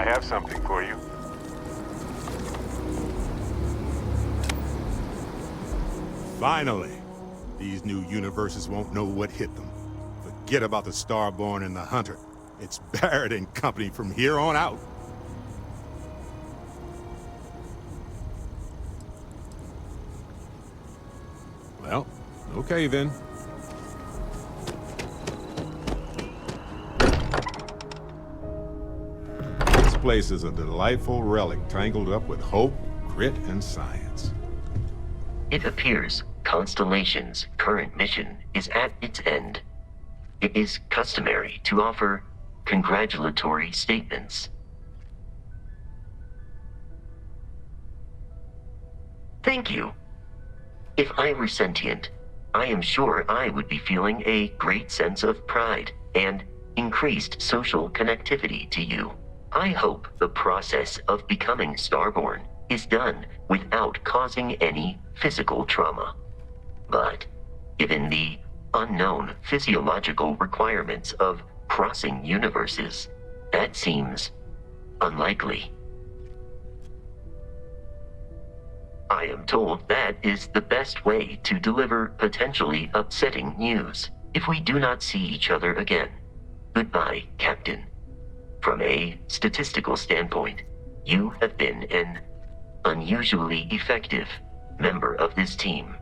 have something for you. Finally! These new universes won't know what hit them. Forget about the Starborn and the Hunter. It's Barrett and company from here on out. Well, okay then. This place is a delightful relic tangled up with hope, grit, and science. It appears Constellation's current mission is at its end. It is customary to offer congratulatory statements. Thank you. If I were sentient, I am sure I would be feeling a great sense of pride and increased social connectivity to you. I hope the process of becoming Starborn is done without causing any physical trauma. But given the unknown physiological requirements of crossing universes, that seems unlikely. I am told that is the best way to deliver potentially upsetting news. If we do not see each other again, goodbye, Captain. From a statistical standpoint, you have been an unusually effective member of this team.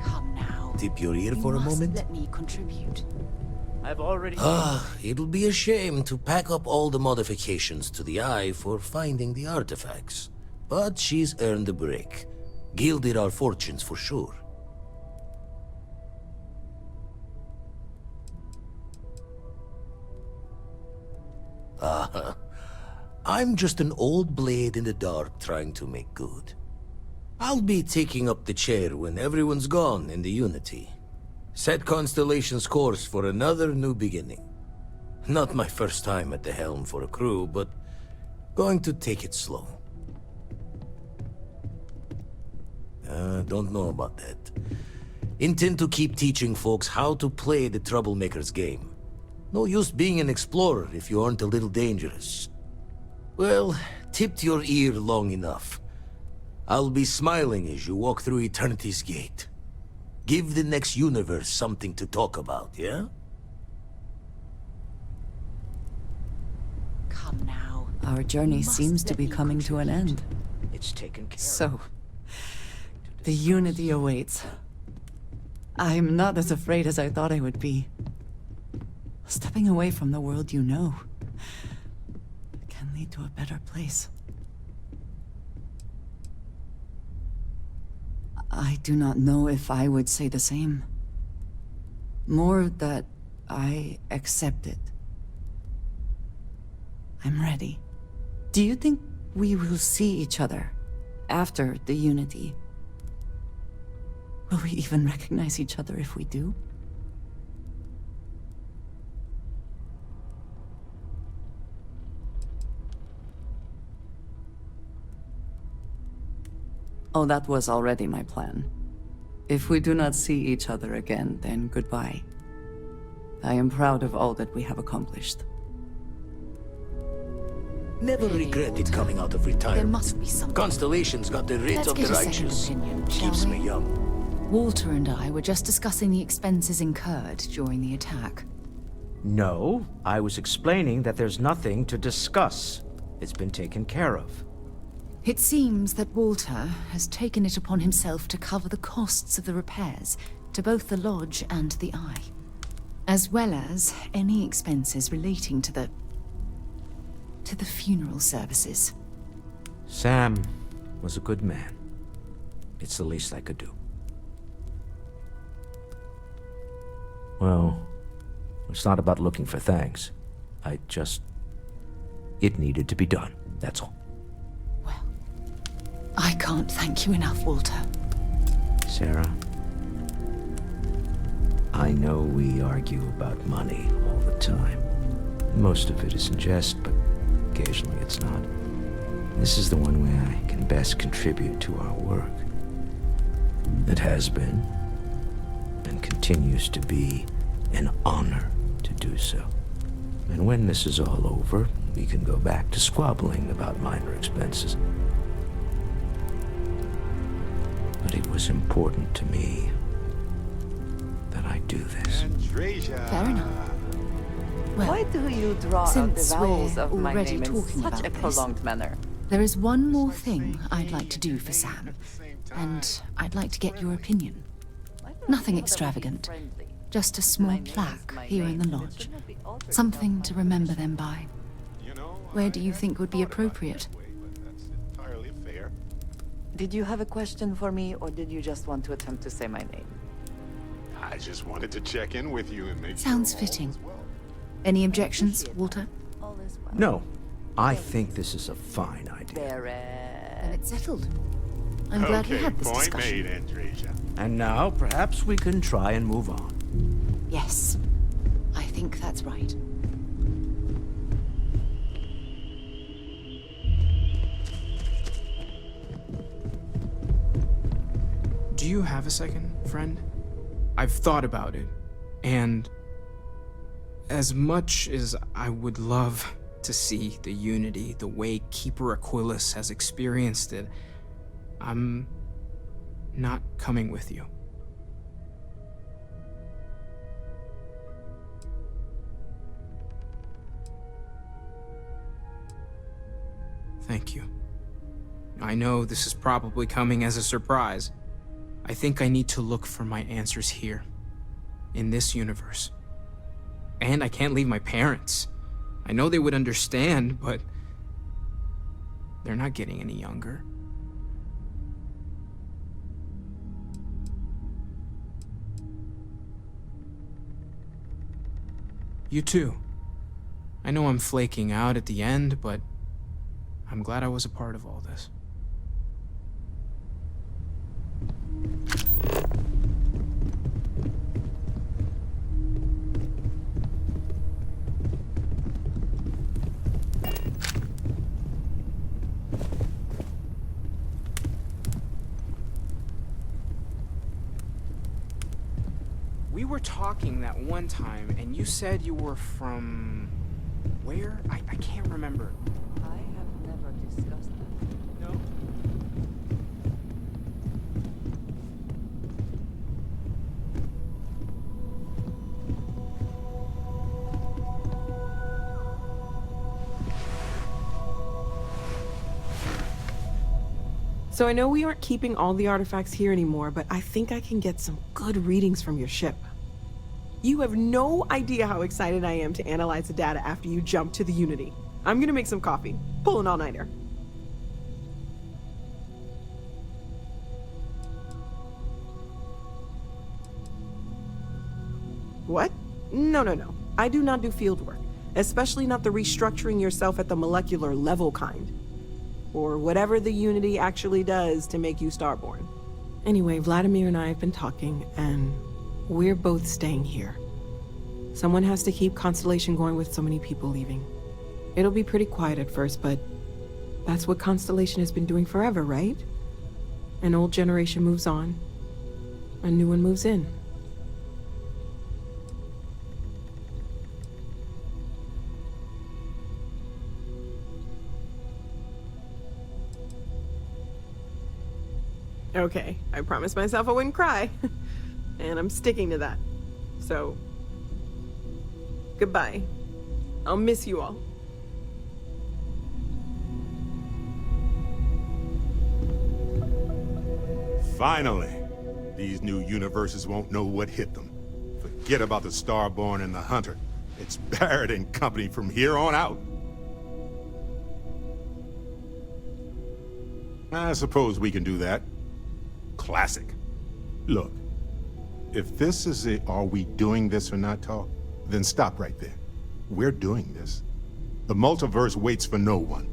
Come now. Tip your ear for a You must moment? let me contribute. I've already... It'll be a shame to pack up all the modifications to the Eye for finding the artifacts. But she's earned a break. Gilded our fortunes for sure. I'm just an old blade in the dark trying to make good. I'll be taking up the chair when everyone's gone in the Unity. Set Constellation's course for another new beginning. Not my first time at the helm for a crew, but going to take it slow. Don't know about that. Intend to keep teaching folks how to play the Troublemaker's game. No use being an explorer if you aren't a little dangerous. Well, tipped your ear long enough. I'll be smiling as you walk through Eternity's gate. Give the next universe something to talk about, yeah? Come now. Our journey You must seems to let be me coming to an contribute. end. It's taken care of. So, the Unity awaits. I'm not as afraid as I thought I would be. Stepping away from the world you know can lead to a better place. I do not know if I would say the same. More that I accept it. I'm ready. Do you think we will see each other after the Unity? Will we even recognize each other if we do? Oh, that was already my plan. If we do not see each other again, then goodbye. I am proud of all that we have accomplished. Never Hey, regretted Walter. coming out of There retirement. must be something. Constellation's got the writ Let's of get the a second righteous. opinion, shall Keeps we? me young. Walter and I were just discussing the expenses incurred during the attack. No, I was explaining that there's nothing to discuss. It's been taken care of. It seems that Walter has taken it upon himself to cover the costs of the repairs to both the lodge and the Eye, as well as any expenses relating to the funeral services. Sam was a good man. It's the least I could do. Well, it's not about looking for thanks. It needed to be done, that's all. Well, I can't thank you enough, Walter. Sarah, I know we argue about money all the time. Most of it is in jest, but occasionally it's not. This is the one way I can best contribute to our work. It has been, and continues to be, an honor to to do so. And when this is all over, we can go back to squabbling about minor expenses. But it was important to me that I do this. Fair enough. Well, Why do you draw out the since vowels we're of my already name in talking such about a this, prolonged manner? there is one more thing I'd like to do for Sam, and I'd like to get your opinion. Nothing extravagant, just a small plaque here in the lodge. Something to remember them by. Where do you think would be appropriate? That's entirely fair. Did you have a question for me, or did you just want to attempt to say my name? I just wanted to check in with you and make Sounds sure all fitting. is well. Any objections, Walter? All is well. No, I think this is a fine idea. Then it's settled. I'm glad we Okay, had this point discussion. made, Andresia. And now, perhaps we can try and move on. Yes, I think that's right. Do you have a second, friend? I've thought about it, and as much as I would love to see the Unity the way Keeper Aquilus has experienced it, I'm not coming with you. Thank you. I know this is probably coming as a surprise. I think I need to look for my answers here, in this universe. And I can't leave my parents. I know they would understand, but they're not getting any younger. You too. I know I'm flaking out at the end, but I'm glad I was a part of all this. We were talking that one time, and you said you were from... where? I can't remember. I have never discussed that. No? So I know we aren't keeping all the artifacts here anymore, but I think I can get some good readings from your ship. You have no idea how excited I am to analyze the data after you jump to the Unity. I'm gonna make some coffee. Pull an all-nighter. What? No. I do not do field work, especially not the restructuring yourself at the molecular level kind. Or whatever the Unity actually does to make you Starborn. Anyway, Vladimir and I have been talking, and we're both staying here. Someone has to keep Constellation going with so many people leaving. It'll be pretty quiet at first, but that's what Constellation has been doing forever, right? An old generation moves on, a new one moves in. Okay, I promised myself I wouldn't cry. And I'm sticking to that. So, goodbye. I'll miss you all. Finally, these new universes won't know what hit them. Forget about the Starborn and the Hunter. It's Barrett and company from here on out. I suppose we can do that. Classic. Look, if this is a are we doing this or not talk, then stop right there. We're doing this. The multiverse waits for no one.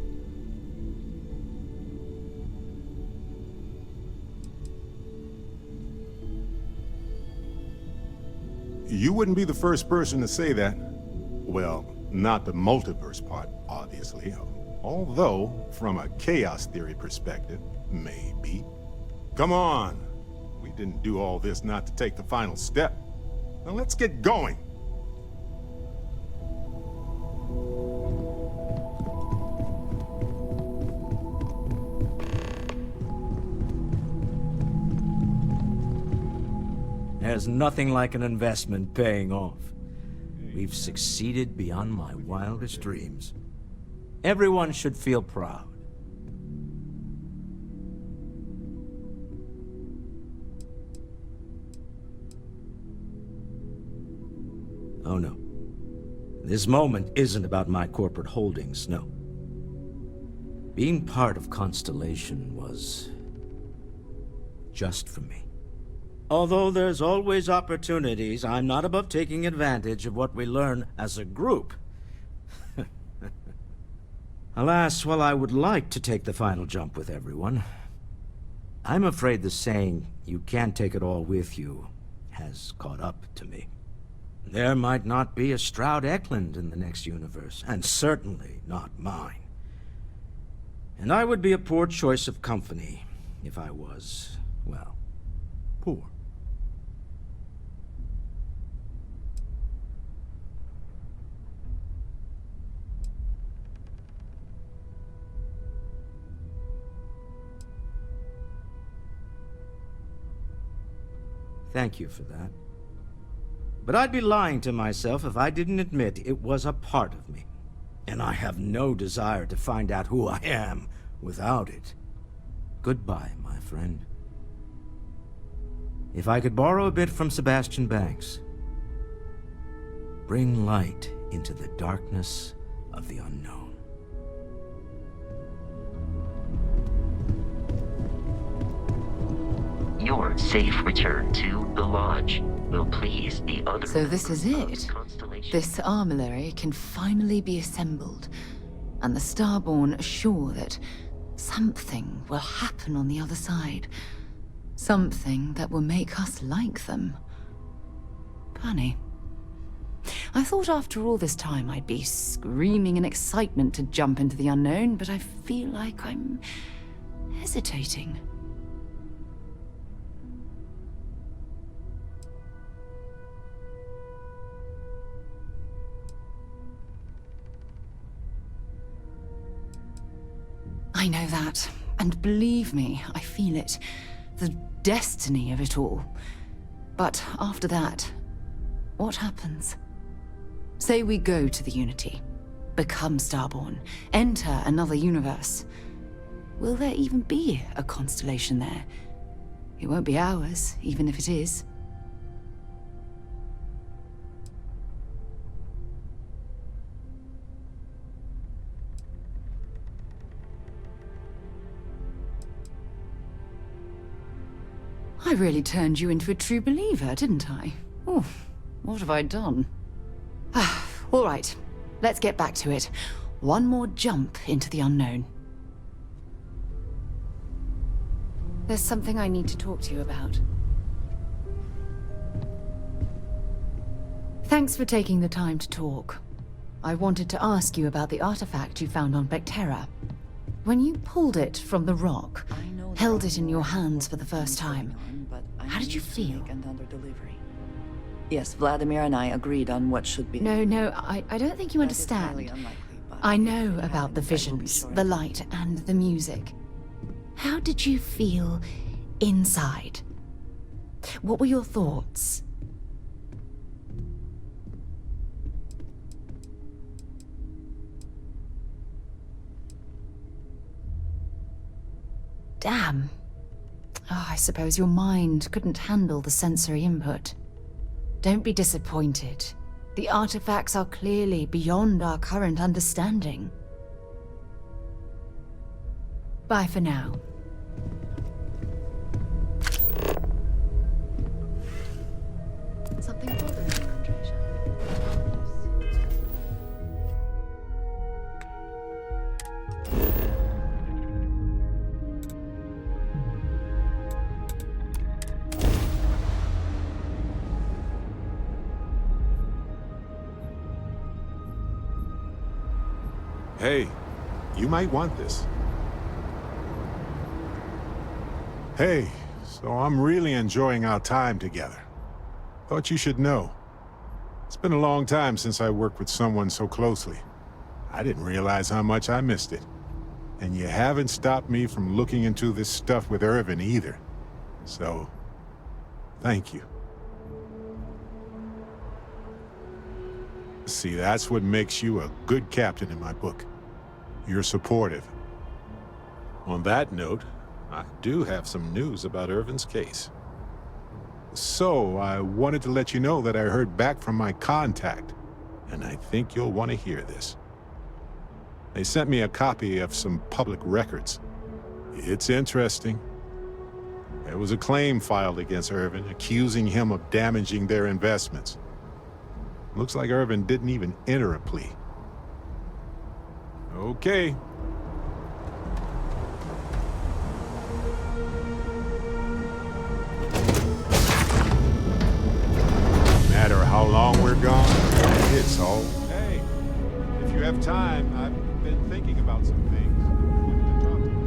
You wouldn't be the first person to say that. Well, not the multiverse part, obviously. Although, from a chaos theory perspective, maybe. Come on. We didn't do all this not to take the final step. Now let's get going. There's nothing like an investment paying off. We've succeeded beyond my wildest dreams. Everyone should feel proud. Oh no. This moment isn't about my corporate holdings, no. Being part of Constellation was just for me. Although there's always opportunities, I'm not above taking advantage of what we learn as a group. Alas, while I would like to take the final jump with everyone, I'm afraid the saying, "you can't take it all with you," has caught up to me. There might not be a Stroud Eklund in the next universe, and certainly not mine. And I would be a poor choice of company if I was, well, poor. Thank you for that. But I'd be lying to myself if I didn't admit it was a part of me. And I have no desire to find out who I am without it. Goodbye, my friend. If I could borrow a bit from Sebastian Banks, bring light into the darkness of the unknown. Your safe return to the Lodge will please the other. So this is members it. of Constellation. This armillary can finally be assembled, and the Starborn assure that something will happen on the other side. Something that will make us like them. Funny. I thought after all this time I'd be screaming in excitement to jump into the unknown, but I feel like I'm hesitating. I know that, and believe me, I feel it. The destiny of it all. But after that, what happens? Say we go to the Unity, become Starborn, enter another universe. Will there even be a constellation there? It won't be ours, even if it is. I really turned you into a true believer, didn't I? Oh, what have I done? All right, let's get back to it. One more jump into the unknown. There's something I need to talk to you about. Thanks for taking the time to talk. I wanted to ask you about the artifact you found on Vectera. When you pulled it from the rock, held it in your hands for the first time, how did you feel? Yes, Vladimir and I agreed on what should be. No, I don't think you understand. I know about the visions, the light, and the music. How did you feel inside? What were your thoughts? Damn. Oh, I suppose your mind couldn't handle the sensory input. Don't be disappointed. The artifacts are clearly beyond our current understanding. Bye for now. Something bothering you, Andreja? Hey, you might want this. Hey, so I'm really enjoying our time together. Thought you should know. It's been a long time since I worked with someone so closely. I didn't realize how much I missed it. And you haven't stopped me from looking into this stuff with Irvin either. So, thank you. See, that's what makes you a good captain in my book. You're supportive. On that note, I do have some news about Irvin's case. So, I wanted to let you know that I heard back from my contact, and I think you'll want to hear this. They sent me a copy of some public records. It's interesting. There was a claim filed against Irvin, accusing him of damaging their investments. Looks like Irvin didn't even enter a plea. Okay. No matter how long we're gone, it's all... Hey, if you have time, I've been thinking about some things. I wanted to talk to you.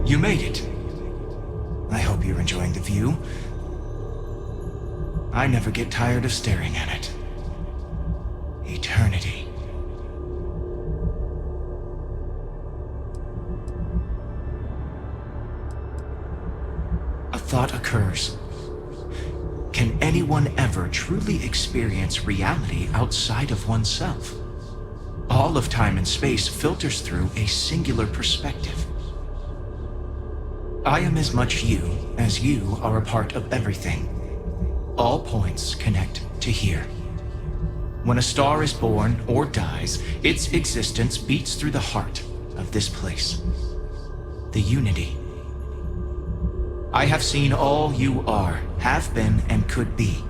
You made it. I hope you're enjoying the view. I never get tired of staring at it. Eternity. A thought occurs. Can anyone ever truly experience reality outside of oneself? All of time and space filters through a singular perspective. I am as much you as you are a part of everything. All points connect to here. When a star is born or dies, its existence beats through the heart of this place. The unity. I have seen all you are, have been, and could be.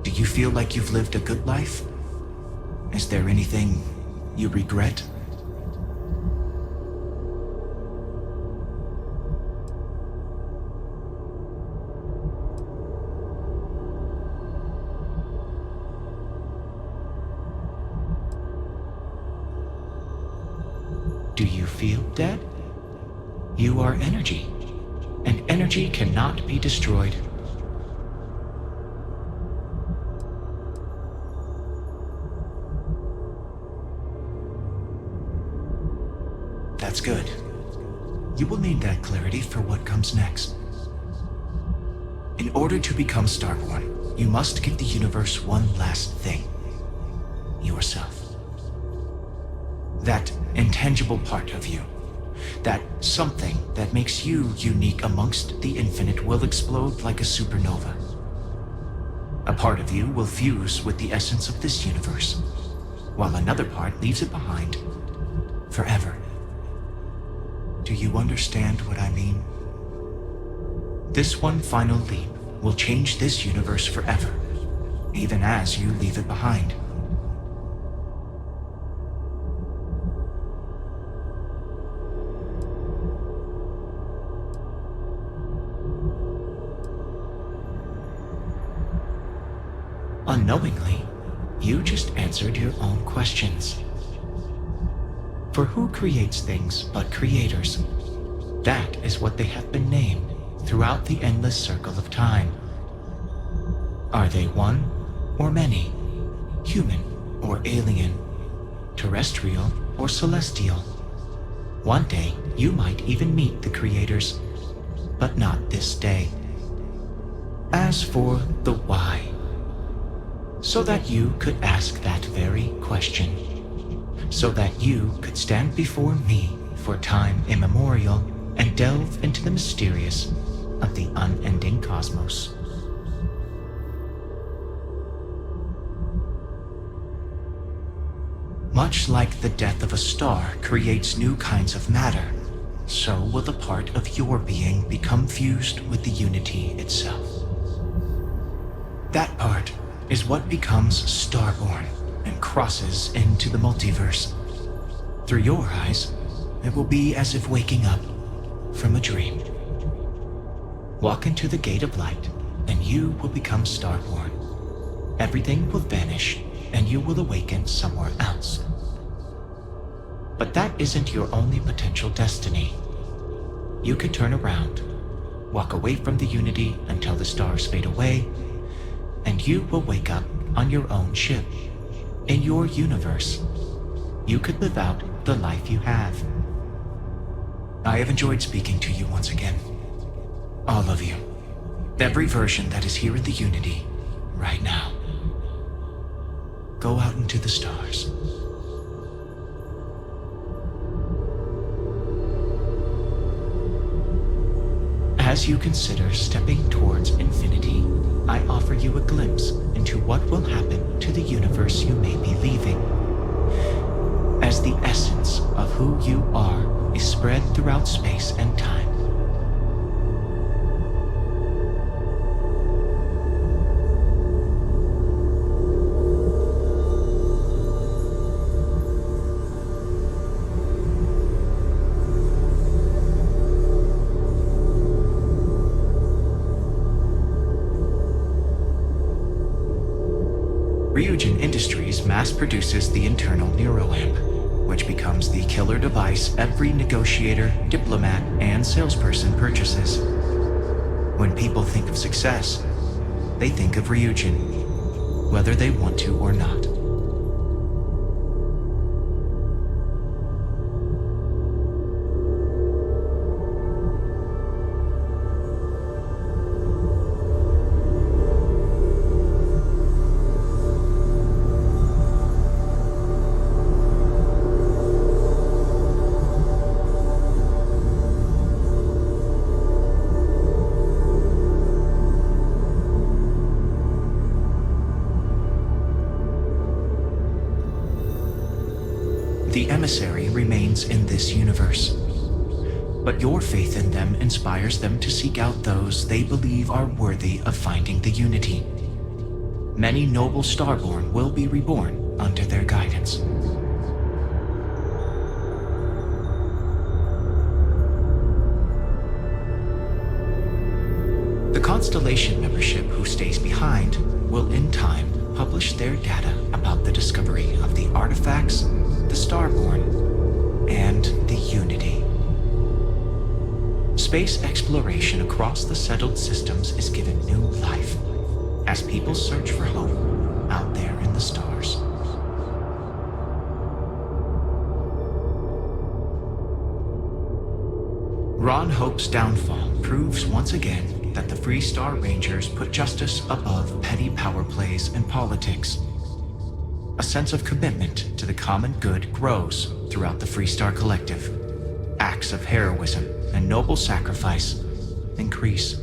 Do you feel like you've lived a good life? Is there anything you regret? Do you feel dead? You are energy, and energy cannot be destroyed. That's good. you will need that clarity for what comes next. In order to become Starborn, you must give the universe one last thing. Yourself. That intangible part of you. That something that makes you unique amongst the infinite will explode like a supernova. A part of you will fuse with the essence of this universe, while another part leaves it behind forever. Do you understand what I mean? This one final leap will change this universe forever, even as you leave it behind. Unknowingly, you just answered your own questions. For who creates things but creators? That is what they have been named throughout the endless circle of time. Are they one or many? Human or alien? Terrestrial or celestial? One day, you might even meet the creators, but not this day. As for the why, so that you could ask that very question, so that you could stand before me for time immemorial and delve into the mysterious of the unending cosmos. Much like the death of a star creates new kinds of matter, so will a part of your being become fused with the unity itself. That part is what becomes Starborn and crosses into the multiverse. Through your eyes, it will be as if waking up from a dream. Walk into the gate of light, and you will become Starborn. Everything will vanish, and you will awaken somewhere else. But that isn't your only potential destiny. You could turn around, walk away from the unity until the stars fade away, and you will wake up on your own ship, in your universe. You could live out the life you have. I have enjoyed speaking to you once again. All of you. Every version that is here in the Unity, right now. Go out into the stars. As you consider stepping towards infinity, I offer you a glimpse into what will happen to the universe you may be leaving. As the essence of who you are is spread throughout space and time. Ryujin Industries mass produces the internal neuroamp, which becomes the killer device every negotiator, diplomat, and salesperson purchases. When people think of success, they think of Ryujin, whether they want to or not. The emissary remains in this universe, but your faith in them inspires them to seek out those they believe are worthy of finding the unity. Many noble Starborn will be reborn under their guidance. The Constellation membership who stays behind will in time publish their data about the discovery of the artifacts, the Starborn, and the Unity. Space exploration across the settled systems is given new life as people search for home out there in the stars. Ron Hope's downfall proves once again that the Freestar Rangers put justice above petty power plays and politics. A sense of commitment to the common good grows throughout the Freestar Collective. Acts of heroism and noble sacrifice increase.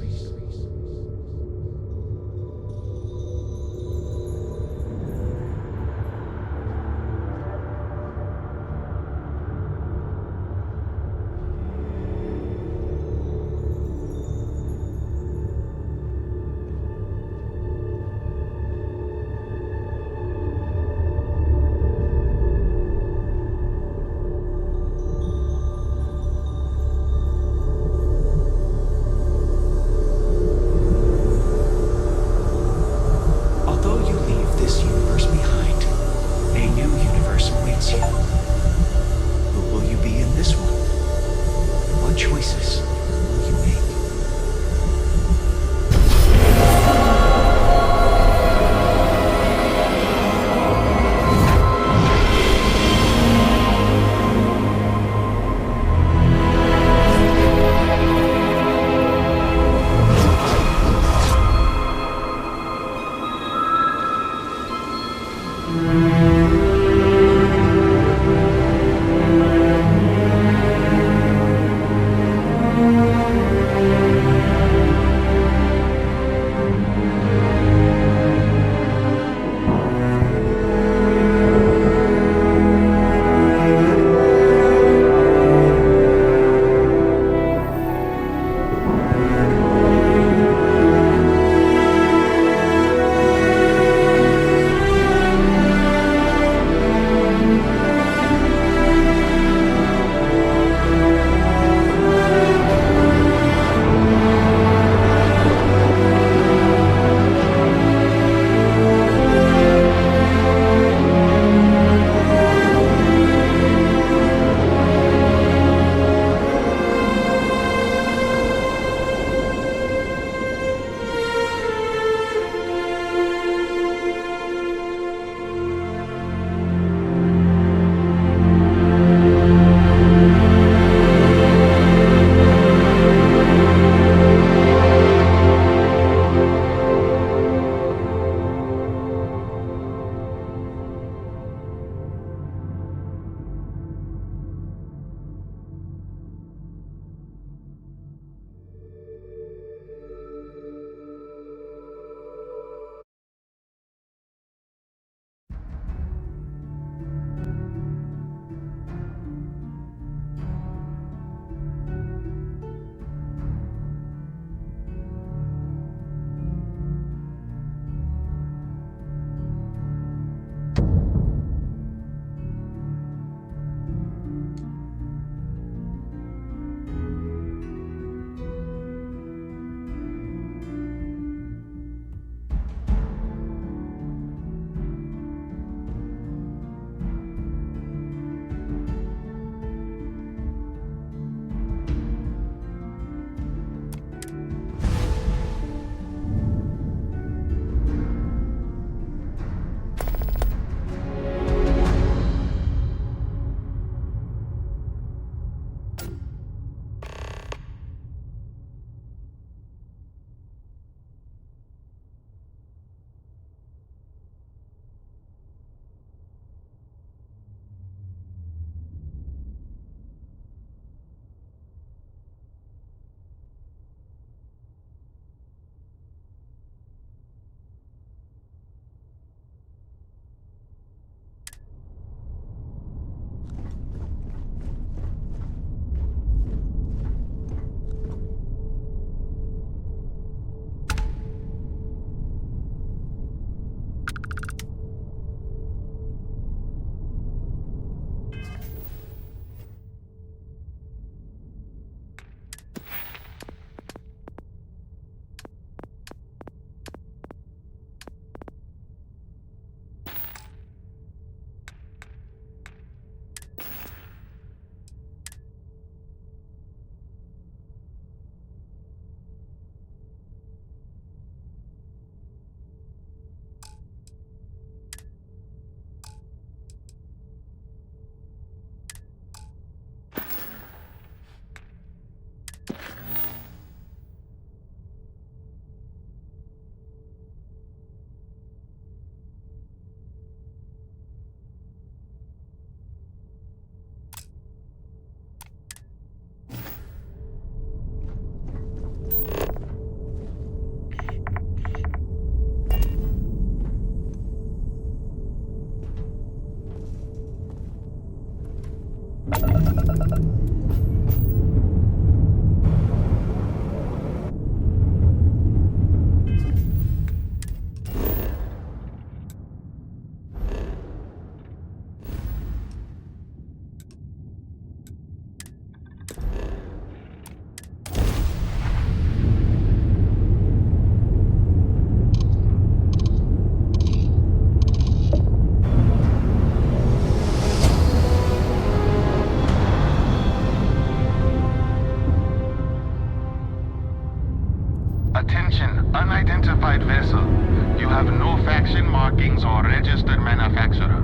have no faction markings or registered manufacturer.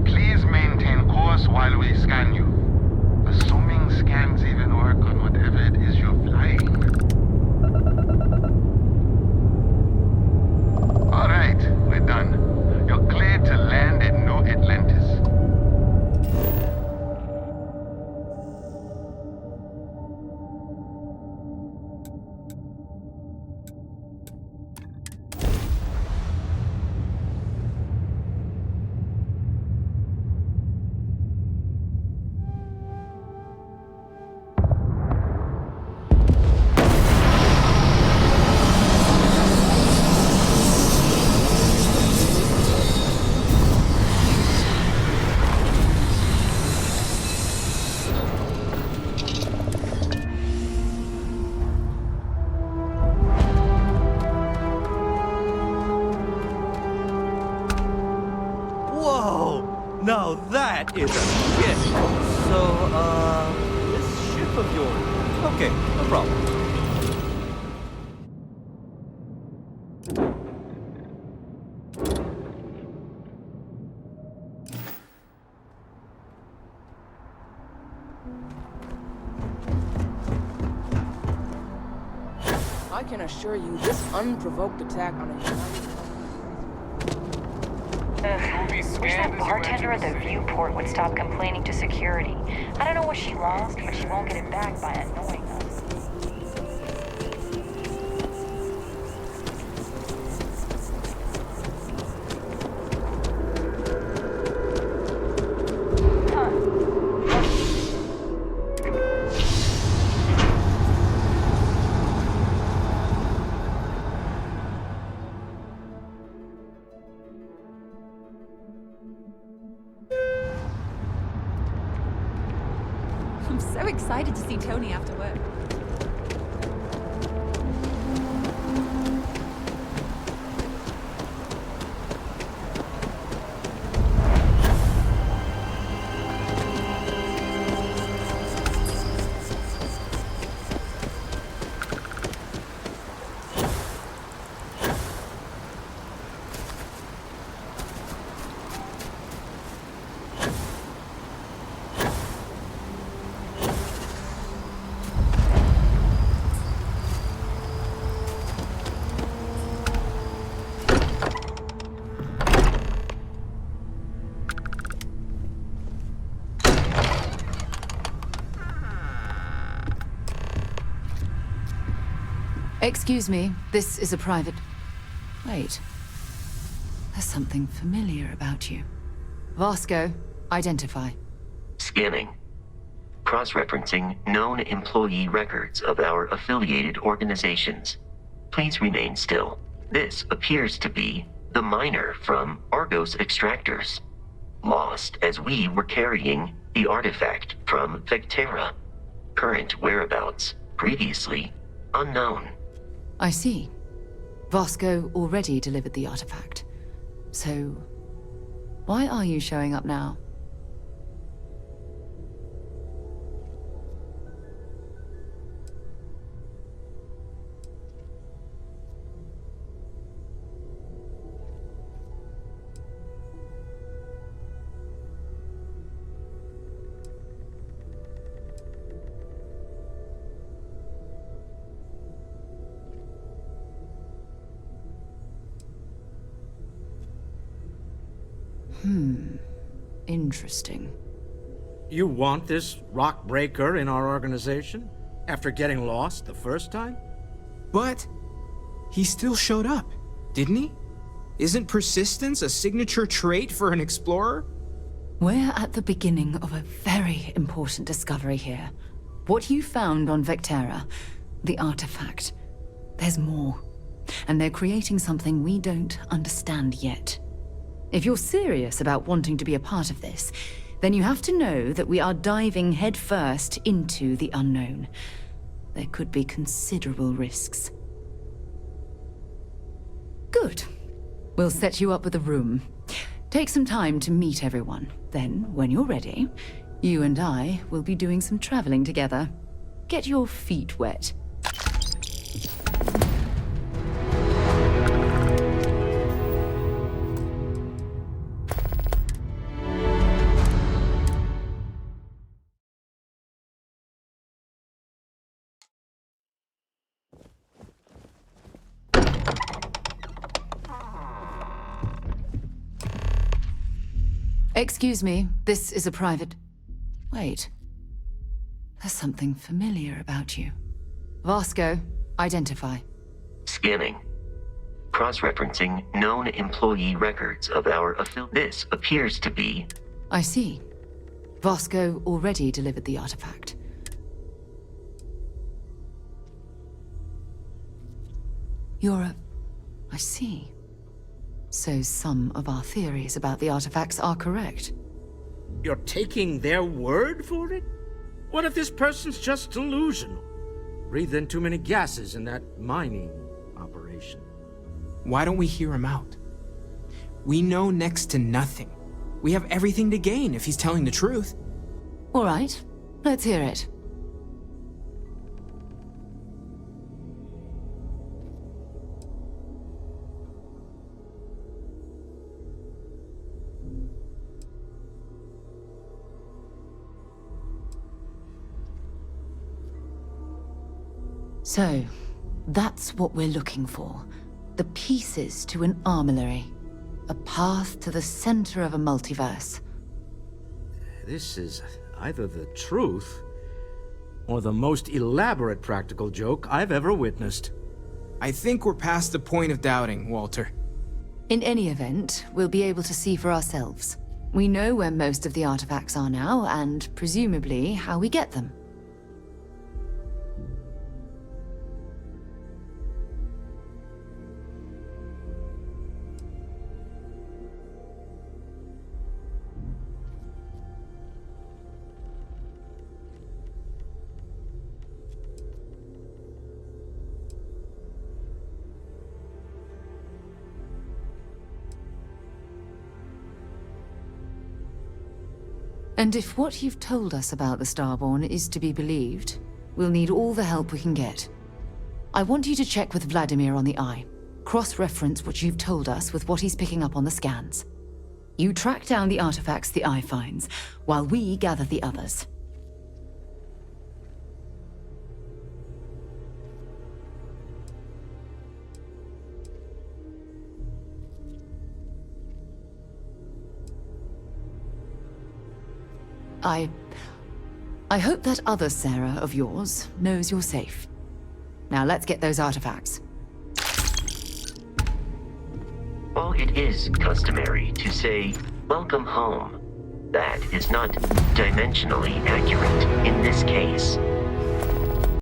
Please maintain course while we scan you. Assuming scans even work on whatever it is you're flying. Alright, we're done. You're cleared to land at New Atlantis. Whoa! Now that is a ship! So, this ship of yours... Okay, no problem. I can assure you, this unprovoked attack on a United... Wish that bartender at the viewport would stop complaining to security. I don't know what she lost, but she won't get it back by annoying us. I'm so excited to see Tony after work. Excuse me, this is a private... Wait. There's something familiar about you. Vasco, identify. Scanning. Cross-referencing known employee records of our affiliated organizations. Please remain still. This appears to be the miner from Argos Extractors. Lost as we were carrying the artifact from Vectera. Current whereabouts, previously unknown. I see. Vasco already delivered the artifact. So, why are you showing up now? Interesting. You want this rock breaker in our organization? After getting lost the first time? But he still showed up, didn't he? Isn't persistence a signature trait for an explorer? We're at the beginning of a very important discovery here. What you found on Vectera, the artifact. There's more. And they're creating something we don't understand yet. If you're serious about wanting to be a part of this, then you have to know that we are diving headfirst into the unknown. There could be considerable risks. Good. We'll set you up with a room. Take some time to meet everyone. Then, when you're ready, you and I will be doing some traveling together. Get your feet wet. Excuse me, this is a private... Wait. There's something familiar about you. Vasco, identify. Scanning. Cross-referencing known employee records of our This appears to be... I see. Vasco already delivered the artifact. I see. So some of our theories about the artifacts are correct. You're taking their word for it? What if this person's just delusional? Breathed in too many gases in that mining operation. Why don't we hear him out? We know next to nothing. We have everything to gain if he's telling the truth. All right, let's hear it. So, that's what we're looking for. The pieces to an armillary. A path to the center of a multiverse. This is either the truth, or the most elaborate practical joke I've ever witnessed. I think we're past the point of doubting, Walter. In any event, we'll be able to see for ourselves. We know where most of the artifacts are now, and presumably how we get them. And if what you've told us about the Starborn is to be believed, we'll need all the help we can get. I want you to check with Vladimir on the Eye. Cross-reference what you've told us with what he's picking up on the scans. You track down the artifacts the Eye finds, while we gather the others. I hope that other Sarah of yours knows you're safe. Now let's get those artifacts. While it is customary to say, "Welcome home," that is not dimensionally accurate in this case.